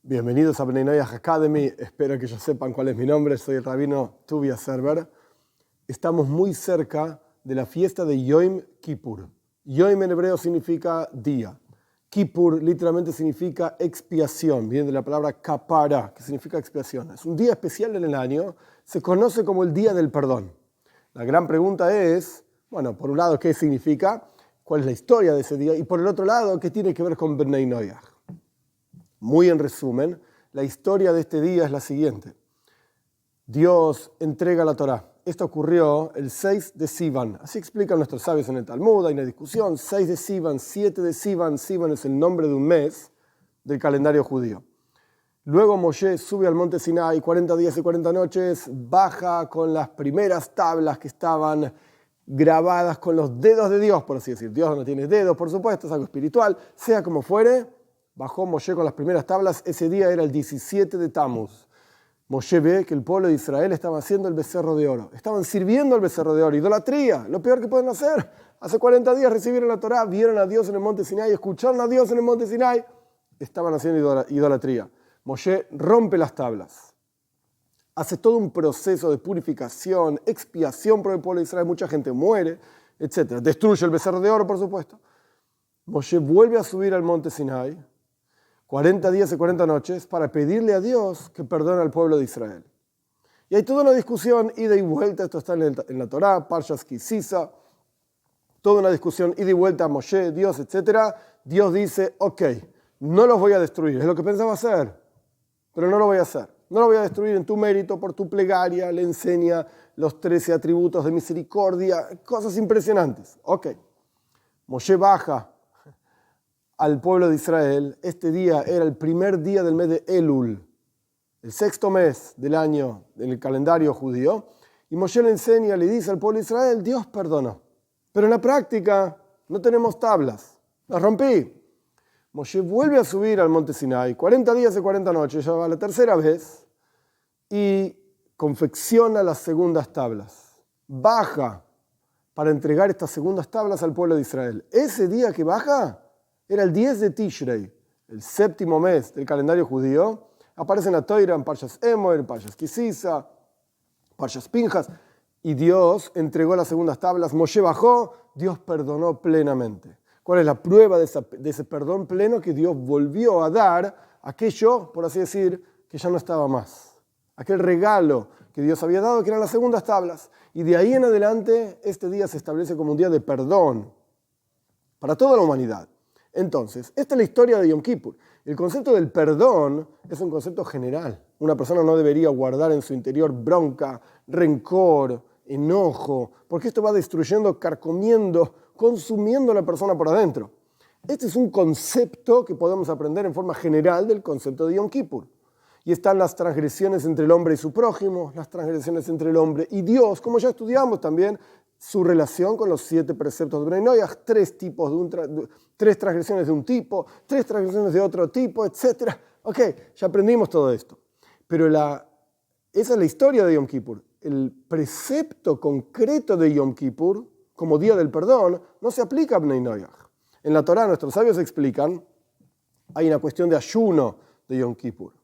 Bienvenidos a Bnei Noyaj Academy. Espero que ya sepan cuál es mi nombre. Soy el rabino Tuvia Server. Estamos muy cerca de la fiesta de Yom Kippur. Yom en hebreo significa día. Kippur literalmente significa expiación. Viene de la palabra kapara, que significa expiación. Es un día especial en el año. Se conoce como el Día del Perdón. La gran pregunta es, bueno, por un lado, ¿qué significa? ¿Cuál es la historia de ese día? Y por el otro lado, ¿qué tiene que ver con Bnei Noyaj? Muy en resumen, la historia de este día es la siguiente. Dios entrega la Torá. Esto ocurrió el 6 de Sivan. Así explican nuestros sabios en el Talmud, hay una discusión. 6 de Sivan, 7 de Sivan. Sivan es el nombre de un mes del calendario judío. Luego Moshe sube al monte Sinai, 40 días y 40 noches, baja con las primeras tablas que estaban grabadas con los dedos de Dios, por así decir. Dios no tiene dedos, por supuesto, es algo espiritual. Sea como fuere, bajó Moshe con las primeras tablas. Ese día era el 17 de Tammuz. Moshe ve que el pueblo de Israel estaba haciendo el becerro de oro. Estaban sirviendo al becerro de oro. Idolatría, lo peor que pueden hacer. Hace 40 días recibieron la Torá, vieron a Dios en el monte Sinai, escucharon a Dios en el monte Sinai. Estaban haciendo idolatría. Moshe rompe las tablas. Hace todo un proceso de purificación, expiación por el pueblo de Israel. Mucha gente muere, etc. Destruye el becerro de oro, por supuesto. Moshe vuelve a subir al monte Sinai, 40 días y 40 noches, para pedirle a Dios que perdone al pueblo de Israel. Y hay toda una discusión, ida y vuelta, esto está en la Torá, Parshas Ki Sisa, toda una discusión, ida y vuelta a Moshe, Dios, etc. Dios dice, ok, no los voy a destruir, es lo que pensaba hacer, pero no lo voy a hacer. No lo voy a destruir en tu mérito, por tu plegaria, le enseña los 13 atributos de misericordia, cosas impresionantes. Ok, Moshe baja al pueblo de Israel. Este día era el primer día del mes de Elul, el sexto mes del año en el calendario judío, y Moshe le enseña, le dice al pueblo de Israel, Dios perdonó, pero en la práctica no tenemos tablas, las rompí. Moshe vuelve a subir al monte Sinai, 40 días y 40 noches, ya va la tercera vez, y confecciona las segundas tablas. Baja para entregar estas segundas tablas al pueblo de Israel. Ese día que baja era el 10 de Tishrei, el séptimo mes del calendario judío. Aparece en la Toira, en Parshas Emor, en Parshas Ki Sisa, Parshas Pinjas, y Dios entregó las segundas tablas. Moshe bajó, Dios perdonó plenamente. ¿Cuál es la prueba de ese perdón pleno? Que Dios volvió a dar aquello, por así decir, que ya no estaba más. Aquel regalo que Dios había dado, que eran las segundas tablas. Y de ahí en adelante, este día se establece como un día de perdón para toda la humanidad. Entonces, esta es la historia de Yom Kippur. El concepto del perdón es un concepto general. Una persona no debería guardar en su interior bronca, rencor, enojo, porque esto va destruyendo, carcomiendo, consumiendo a la persona por adentro. Este es un concepto que podemos aprender en forma general del concepto de Yom Kippur. Y están las transgresiones entre el hombre y su prójimo, las transgresiones entre el hombre y Dios, como ya estudiamos también, su relación con los 7 preceptos de Bnei Noyaj, 3 transgresiones de un tipo, 3 transgresiones de otro tipo, etc. Ok, ya aprendimos todo esto. Pero esa es la historia de Yom Kippur. El precepto concreto de Yom Kippur, como día del perdón, no se aplica a Bnei Noyaj. En la Torá nuestros sabios explican, hay una cuestión de ayuno de Yom Kippur.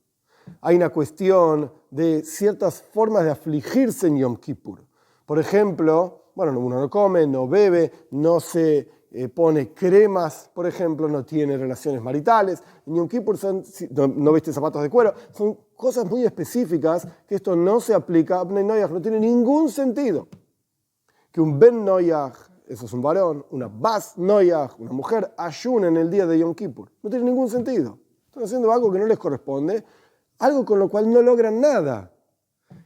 Hay una cuestión de ciertas formas de afligirse en Yom Kippur. Por ejemplo, bueno, uno no come, no bebe, no se pone cremas, por ejemplo, no tiene relaciones maritales. En Yom Kippur no viste zapatos de cuero. Son cosas muy específicas que esto no se aplica a Bnei Noyaj. No tiene ningún sentido que un Ben Noyaj, eso es un varón, una Bas Noyaj, una mujer, ayune en el día de Yom Kippur. No tiene ningún sentido. Están haciendo algo que no les corresponde, algo con lo cual no logran nada.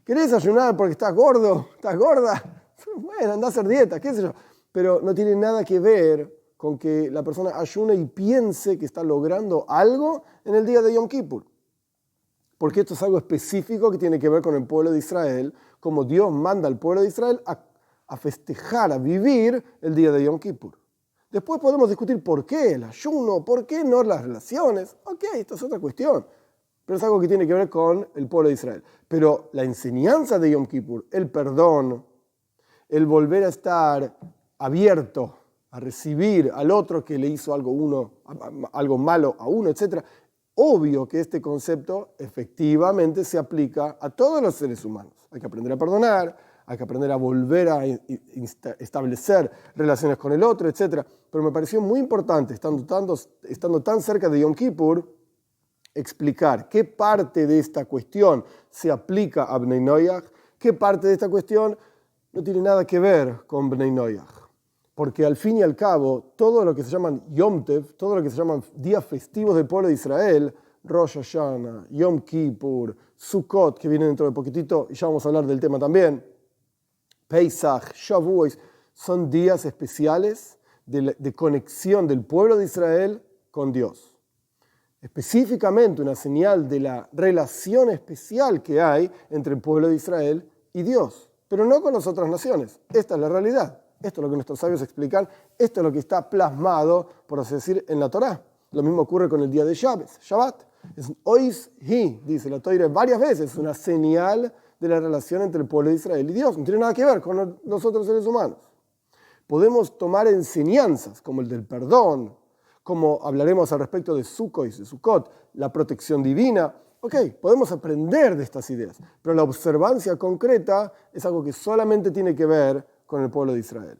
¿Querés ayunar porque estás gordo? ¿Estás gorda? Bueno, anda a hacer dieta, qué sé yo. Pero no tiene nada que ver con que la persona ayune y piense que está logrando algo en el día de Yom Kippur. Porque esto es algo específico que tiene que ver con el pueblo de Israel, como Dios manda al pueblo de Israel a festejar, a vivir el día de Yom Kippur. Después podemos discutir por qué el ayuno, por qué no las relaciones. Ok, esto es otra cuestión. Pero es algo que tiene que ver con el pueblo de Israel. Pero la enseñanza de Yom Kippur, el perdón, el volver a estar abierto a recibir al otro que le hizo algo malo a uno, etc. obvio que este concepto efectivamente se aplica a todos los seres humanos. Hay que aprender a perdonar, hay que aprender a volver a establecer relaciones con el otro, etc. Pero me pareció muy importante, estando tan cerca de Yom Kippur, explicar qué parte de esta cuestión se aplica a Bnei Noyaj, qué parte de esta cuestión no tiene nada que ver con Bnei Noyaj. Porque al fin y al cabo, todo lo que se llaman Yom Tev, todo lo que se llaman días festivos del pueblo de Israel, Rosh Hashanah, Yom Kippur, Sukkot, que viene dentro de poquitito, y ya vamos a hablar del tema también, Pesach, Shavuos, son días especiales de conexión del pueblo de Israel con Dios. Específicamente una señal de la relación especial que hay entre el pueblo de Israel y Dios, pero no con las otras naciones. Esta es la realidad. Esto es lo que nuestros sabios explican. Esto es lo que está plasmado, por así decir, en la Torá. Lo mismo ocurre con el día de Shabbat. Es Ois Hi, dice la Torá varias veces, una señal de la relación entre el pueblo de Israel y Dios. No tiene nada que ver con los otros seres humanos. Podemos tomar enseñanzas como el del perdón, como hablaremos al respecto de Sukkot y de Sukkot, la protección divina. Ok, podemos aprender de estas ideas, pero la observancia concreta es algo que solamente tiene que ver con el pueblo de Israel.